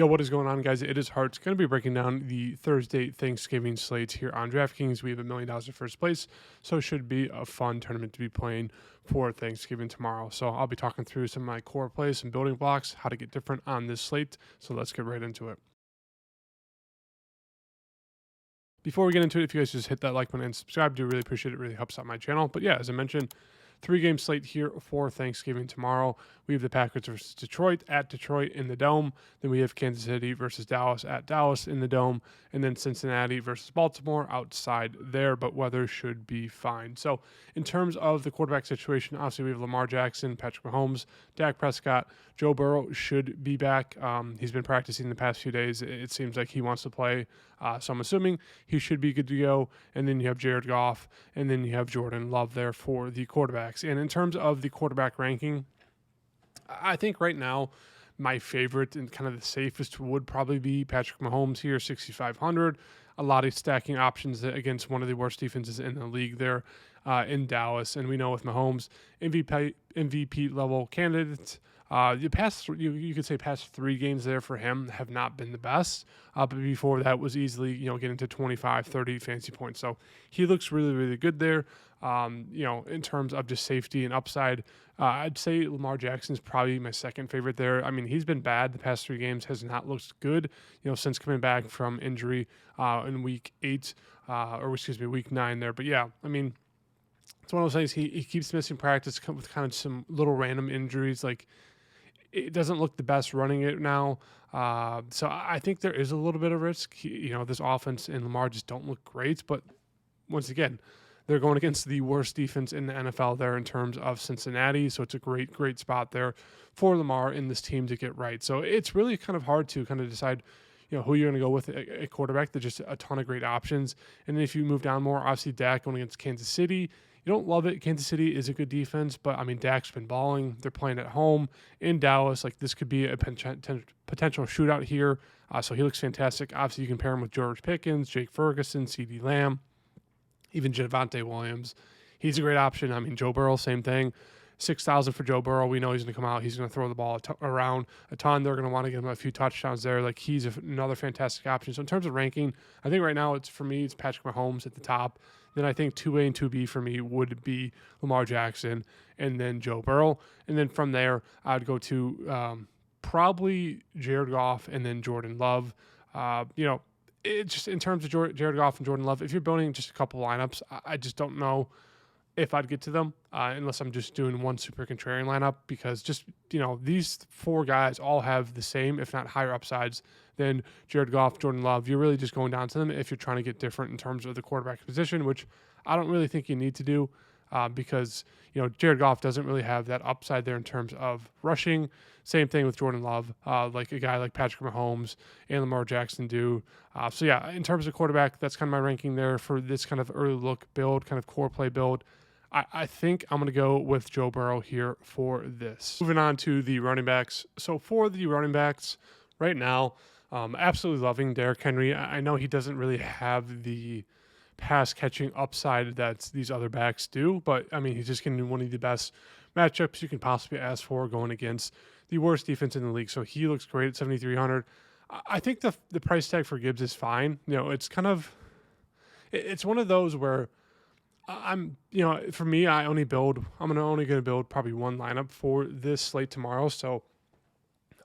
Yo, what is going on, guys? It is Hart. It's going to be breaking down the Thursday Thanksgiving slates here on DraftKings. We have $1 million in first place, so it should be a fun tournament to be playing for Thanksgiving tomorrow. So I'll be talking through some of my core plays and building blocks, how to get different on this slate. So let's get right into it. Before we get into it, if you guys just hit that like button and subscribe, do really appreciate it. It really helps out my channel. But yeah, as I mentioned, 3-game slate here for Thanksgiving tomorrow. We have the Packers versus Detroit at Detroit in the Dome. Then we have Kansas City versus Dallas at Dallas in the Dome. And then Cincinnati versus Baltimore outside there, but weather should be fine. So in terms of the quarterback situation, obviously we have Lamar Jackson, Patrick Mahomes, Dak Prescott. Joe Burrow should be back. He's been practicing the past few days. It seems like he wants to play. So I'm assuming he should be good to go. And then you have Jared Goff, and then you have Jordan Love there for the quarterbacks. And in terms of the quarterback ranking, I think right now my favorite and kind of the safest would probably be Patrick Mahomes here, 6,500. A lot of stacking options against one of the worst defenses in the league there in Dallas. And we know with Mahomes, MVP level candidates, you could say past 3 games there for him have not been the best, but before that was easily, getting to 25, 30 fantasy points. So he looks really, really good there. In terms of just safety and upside, I'd say Lamar Jackson is probably my second favorite there. I mean, he's been bad the past 3 games, has not looked good, since coming back from injury in week 9 there. But yeah, I mean, it's one of those things. He keeps missing practice with kind of some little random injuries. Like, it doesn't look the best running it now. So I think there is a little bit of risk. This offense and Lamar just don't look great. But once again, they're going against the worst defense in the NFL there in terms of Cincinnati. So it's a great, great spot there for Lamar and this team to get right. So it's really kind of hard to kind of decide, who you're going to go with a quarterback. There's just a ton of great options. And then if you move down more, obviously Dak going against Kansas City. You don't love it. Kansas City is a good defense, but I mean, Dak's been balling. They're playing at home in Dallas. Like, this could be a potential shootout here. So he looks fantastic. Obviously, you can pair him with George Pickens, Jake Ferguson, CeeDee Lamb, even Javonte Williams. He's a great option. I mean, Joe Burrow, same thing. 6,000 for Joe Burrow. We know he's going to come out. He's going to throw the ball around a ton. They're going to want to give him a few touchdowns there. Like, he's another fantastic option. So in terms of ranking, I think right now it's Patrick Mahomes at the top. Then I think 2A and 2B for me would be Lamar Jackson and then Joe Burrow. And then from there, I'd go to probably Jared Goff and then Jordan Love. It's just in terms of Jared Goff and Jordan Love, if you're building just a couple lineups, I just don't know if I'd get to them unless I'm just doing one super contrarian lineup, because just, these 4 guys all have the same, if not higher upsides than Jared Goff, Jordan Love. You're really just going down to them if you're trying to get different in terms of the quarterback position, which I don't really think you need to do because, Jared Goff doesn't really have that upside there in terms of rushing. Same thing with Jordan Love, like a guy like Patrick Mahomes and Lamar Jackson do. So yeah, in terms of quarterback, that's kind of my ranking there for this kind of early look build, kind of core play build. I think I'm going to go with Joe Burrow here for this. Moving on to the running backs. So for the running backs right now, absolutely loving Derrick Henry. I know he doesn't really have the pass catching upside that these other backs do, but I mean, he's just getting one of the best matchups you can possibly ask for going against the worst defense in the league. So he looks great at 7,300. I think the price tag for Gibbs is fine. It's kind of, it's one of those where for me, I'm only going to build probably one lineup for this slate tomorrow. So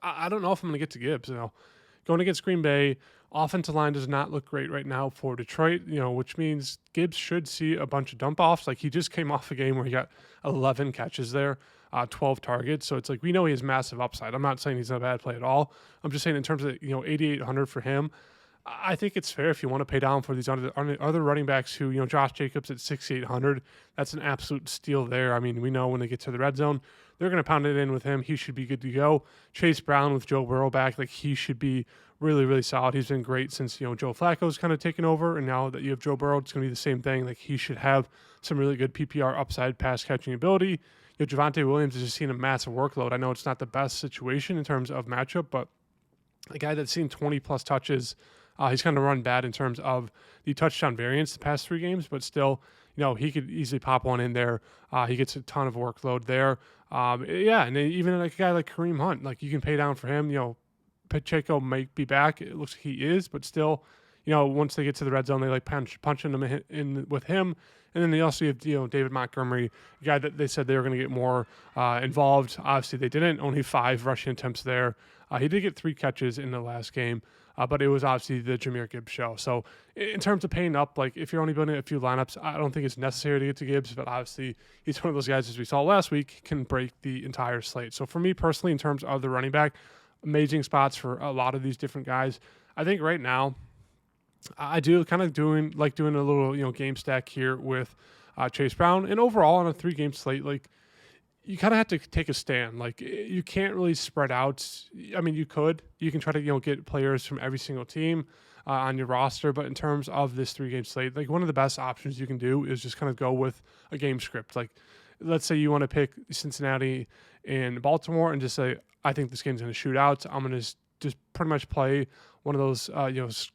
I don't know if I'm going to get to Gibbs. Going against Green Bay, offensive line does not look great right now for Detroit, which means Gibbs should see a bunch of dump offs. Like, he just came off a game where he got 11 catches there, 12 targets. So it's like, we know he has massive upside. I'm not saying he's not a bad play at all. I'm just saying in terms of, 8,800 for him, I think it's fair if you want to pay down for these other running backs who, Josh Jacobs at 6,800. That's an absolute steal there. I mean, we know when they get to the red zone, they're going to pound it in with him. He should be good to go. Chase Brown with Joe Burrow back, like, he should be really, really solid. He's been great since, Joe Flacco's kind of taken over, and now that you have Joe Burrow, it's going to be the same thing. Like, he should have some really good PPR upside pass catching ability. Javonte Williams has just seen a massive workload. I know it's not the best situation in terms of matchup, but a guy that's seen 20-plus touches, he's kind of run bad in terms of the touchdown variance the past 3 games, but still, he could easily pop one in there. He gets a ton of workload there. And then even like a guy like Kareem Hunt, like, you can pay down for him, Pacheco might be back. It looks like he is, but still, once they get to the red zone, they like punching them in with him. And then they also have, David Montgomery, a guy that they said they were going to get more involved. Obviously, they didn't. Only 5 rushing attempts there. He did get 3 catches in the last game, but it was obviously the Jahmyr Gibbs show. So in terms of paying up, like if you're only building a few lineups, I don't think it's necessary to get to Gibbs, but obviously he's one of those guys, as we saw last week, can break the entire slate. So for me personally, in terms of the running back, amazing spots for a lot of these different guys. I think right now, I do kind of doing a little, game stack here with Chase Brown. And overall on a 3-game slate, like you kind of have to take a stand. Like you can't really spread out. I mean, you can try to, get players from every single team on your roster. But in terms of this 3-game slate, like one of the best options you can do is just kind of go with a game script. Like let's say you want to pick Cincinnati and Baltimore and just say, I think this game's going to shoot out. I'm going to just pretty much play one of those,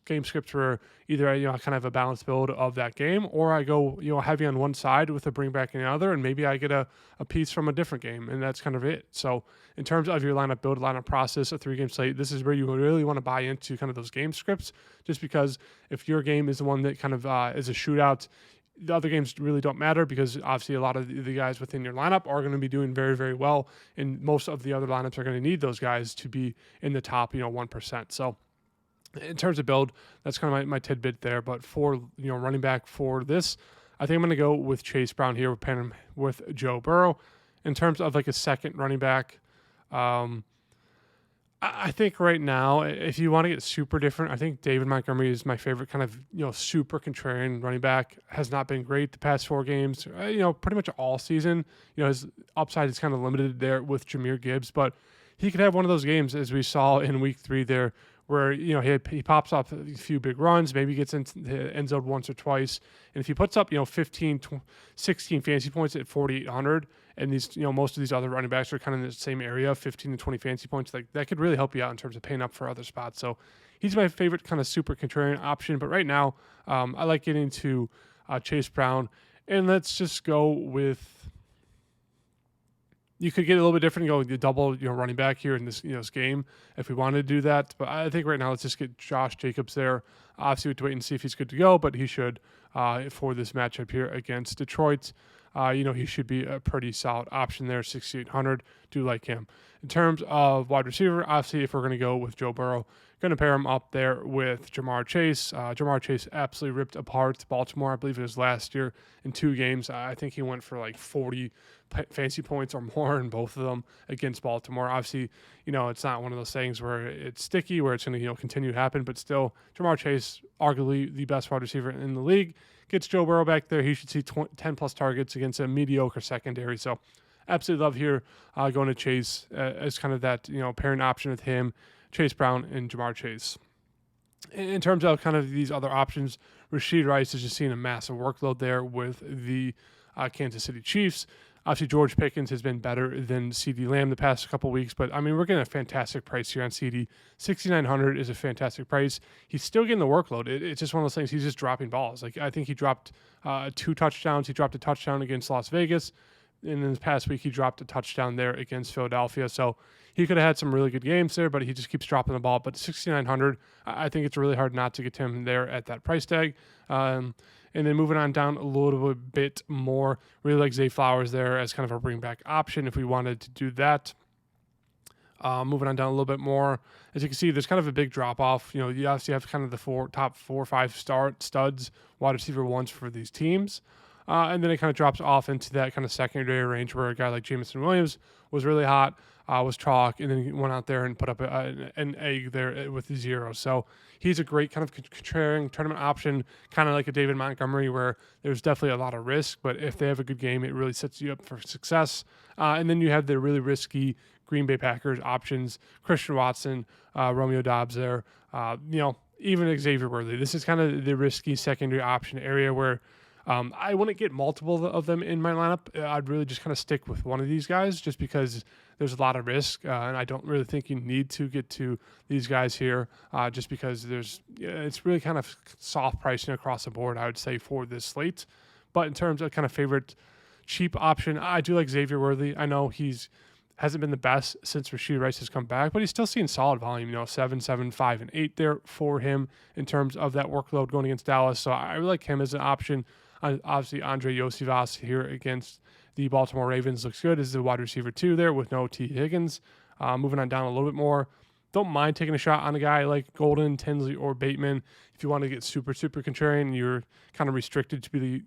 game scripts where either I kind of have a balanced build of that game, or I go, heavy on one side with a bring back in the other, and maybe I get a piece from a different game, and that's kind of it. So in terms of your lineup process, a 3-game slate, this is where you really want to buy into kind of those game scripts, just because if your game is the one that kind of is a shootout, the other games really don't matter because obviously a lot of the guys within your lineup are going to be doing very, very well, and most of the other lineups are going to need those guys to be in the top, 1%. So in terms of build, that's kind of my tidbit there. But for, running back for this, I think I'm going to go with Chase Brown here with Joe Burrow. In terms of like a second running back, I think right now, if you want to get super different, I think David Montgomery is my favorite kind of, super contrarian running back. Has not been great the past 4 games, pretty much all season. His upside is kind of limited there with Jahmyr Gibbs, but he could have one of those games as we saw in week 3 there where, he pops up a few big runs, maybe gets into the end zone once or twice. And if he puts up, 15, 16 fantasy points at 4,800, and these, most of these other running backs are kind of in the same area, 15 to 20 fantasy points, like that could really help you out in terms of paying up for other spots. So he's my favorite kind of super contrarian option. But right now, I like getting to Chase Brown. And let's just go with, you could get a little bit different and go double, running back here in this, this game if we wanted to do that. But I think right now let's just get Josh Jacobs there. Obviously, we have to wait and see if he's good to go, but he should for this matchup here against Detroit. He should be a pretty solid option there, 6,800. Do like him. In terms of wide receiver, obviously, if we're going to go with Joe Burrow, going to pair him up there with Jamar Chase. Jamar Chase absolutely ripped apart Baltimore. I believe it was last year in 2 games. I think he went for like 40 fantasy points or more in both of them against Baltimore. Obviously, it's not one of those things where it's sticky, where it's going to, continue to happen, but still, Jamar Chase, arguably the best wide receiver in the league, gets Joe Burrow back there. He should see 10-plus targets against a mediocre secondary. So absolutely love here going to Chase as kind of that, pairing option with him, Chase Brown and Jamar Chase. In terms of kind of these other options, Rashid Rice is just seeing a massive workload there with the Kansas City Chiefs. Obviously, George Pickens has been better than CeeDee Lamb the past couple of weeks, but I mean, we're getting a fantastic price here on CeeDee. 6,900 is a fantastic price. He's still getting the workload. It's just one of those things. He's just dropping balls. Like I think he dropped 2 touchdowns. He dropped a touchdown against Las Vegas, and in this past week he dropped a touchdown there against Philadelphia. So he could have had some really good games there, but he just keeps dropping the ball. But 6,900, I think it's really hard not to get him there at that price tag. And then moving on down a little bit more, really like Zay Flowers there as kind of a bring back option if we wanted to do that. Moving on down a little bit more, as you can see, there's kind of a big drop off. You obviously have kind of the top 4 or 5 studs, wide receiver ones for these teams. And then it kind of drops off into that kind of secondary range where a guy like Jameson Williams was really hot, was chalk, and then he went out there and put up an egg there with 0. So he's a great kind of contrarian tournament option, kind of like a David Montgomery, where there's definitely a lot of risk, but if they have a good game, it really sets you up for success. And then you have the really risky Green Bay Packers options, Christian Watson, Romeo Doubs there, even Xavier Worthy. This is kind of the risky secondary option area where I wouldn't get multiple of them in my lineup. I'd really just kind of stick with one of these guys just because there's a lot of risk, and I don't really think you need to get to these guys here just because it's really kind of soft pricing across the board, I would say, for this slate. But in terms of kind of favorite cheap option, I do like Xavier Worthy. I know he's hasn't been the best since Rashid Rice has come back, but he's still seeing solid volume, 7, 7, 5, and 8 there for him in terms of that workload going against Dallas. So I really like him as an option. Obviously, Andre Yosivas here against the Baltimore Ravens looks good as the wide receiver 2 there with no T. Higgins. Moving on down a little bit more, don't mind taking a shot on a guy like Golden, Tinsley, or Bateman. If you want to get super, super contrarian, you're kind of restricted to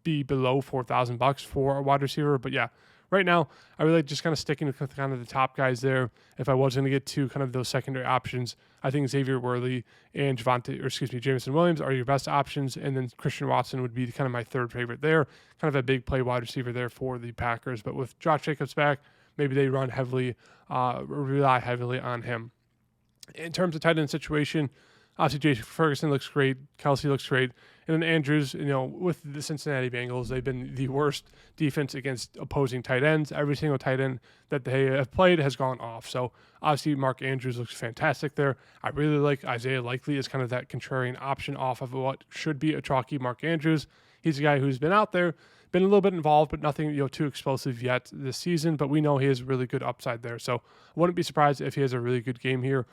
be below $4,000 for a wide receiver. But yeah, right now, I really like just kind of sticking with kind of the top guys there. If I was going to get to kind of those secondary options, I think Xavier Worthy and Jameson Williams are your best options. And then Christian Watson would be kind of my third favorite there. Kind of a big play wide receiver there for the Packers. But with Josh Jacobs back, maybe they rely heavily on him. In terms of tight end situation, obviously Jay Ferguson looks great. Kelsey looks great. And then Andrews, with the Cincinnati Bengals, they've been the worst defense against opposing tight ends. Every single tight end that they have played has gone off. So obviously Mark Andrews looks fantastic there. I really like Isaiah Likely as kind of that contrarian option off of what should be a chalky Mark Andrews. He's a guy who's been out there, been a little bit involved, but nothing too explosive yet this season. But we know he has really good upside there. So I wouldn't be surprised if he has a really good game here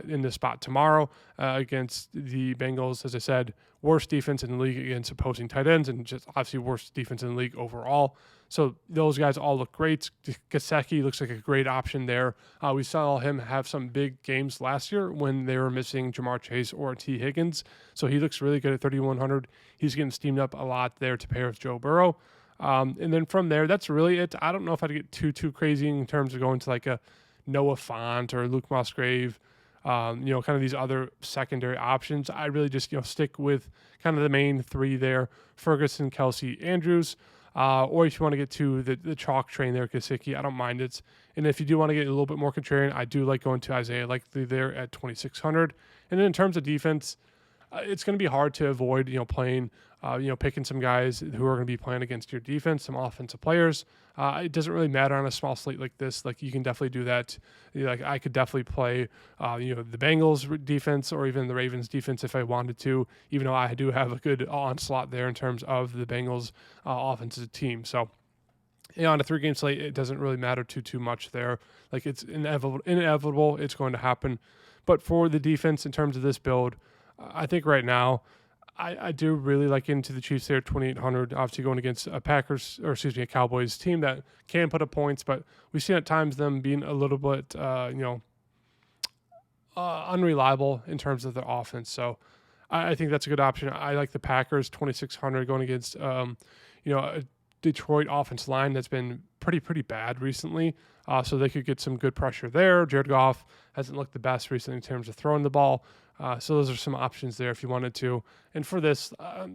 in the spot tomorrow against the Bengals. As I said, worst defense in the league against opposing tight ends, and just obviously worst defense in the league overall. So those guys all look great. Gesicki looks like a great option there. We saw him have some big games last year when they were missing Jamar Chase or T. Higgins. So he looks really good at 3,100. He's getting steamed up a lot there to pair with Joe Burrow. And then from there, that's really it. I don't know if I'd get too crazy in terms of going to like a Noah Fant or Luke Musgrave, kind of these other secondary options. I really just, stick with kind of the main three there, Ferguson, Kelsey, Andrews. Or if you want to get to the chalk train there, Gesicki, I don't mind it. And if you do want to get a little bit more contrarian, I do like going to Isaiah Likely there at 2,600. And then in terms of defense, it's going to be hard to avoid, playing, picking some guys who are going to be playing against your defense, some offensive players. It doesn't really matter on a small slate like this. Like, you can definitely do that. Like, I could definitely play, the Bengals defense or even the Ravens defense if I wanted to, even though I do have a good onslaught there in terms of the Bengals offensive team. So, on a 3-game slate, it doesn't really matter too much there. Like, it's inevitable. It's going to happen. But for the defense in terms of this build, I think right now, I do really like into the Chiefs there, 2,800, obviously going against a Cowboys team that can put up points, but we've seen at times them being a little bit, unreliable in terms of their offense. So I think that's a good option. I like the Packers, 2,600, going against, a Detroit offense line that's been pretty bad recently. So they could get some good pressure there. Jared Goff hasn't looked the best recently in terms of throwing the ball. So those are some options there if you wanted to. And for this, I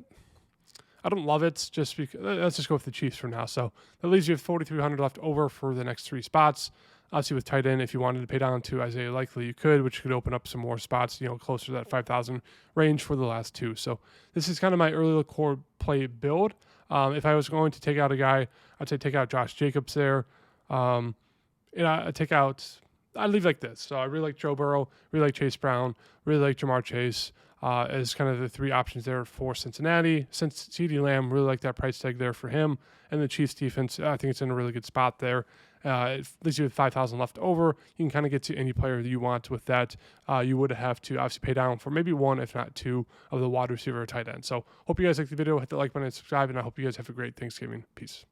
don't love it. Just because, let's just go with the Chiefs for now. So that leaves you with 4,300 left over for the next 3 spots. Obviously, with tight end, if you wanted to pay down to Isaiah Likely, you could, which could open up some more spots, closer to that 5,000 range for the last 2. So this is kind of my early core play build. If I was going to take out a guy, I'd say take out Josh Jacobs there. I'd leave like this. So I really like Joe Burrow, really like Chase Brown, really like Jamar Chase as kind of the 3 options there for Cincinnati. Since CeeDee Lamb, really like that price tag there for him. And the Chiefs defense, I think it's in a really good spot there. It leaves you with 5,000 left over. You can kind of get to any player that you want with that. You would have to obviously pay down for maybe 1, if not 2, of the wide receiver or tight end. So hope you guys like the video. Hit the like button and subscribe, and I hope you guys have a great Thanksgiving. Peace.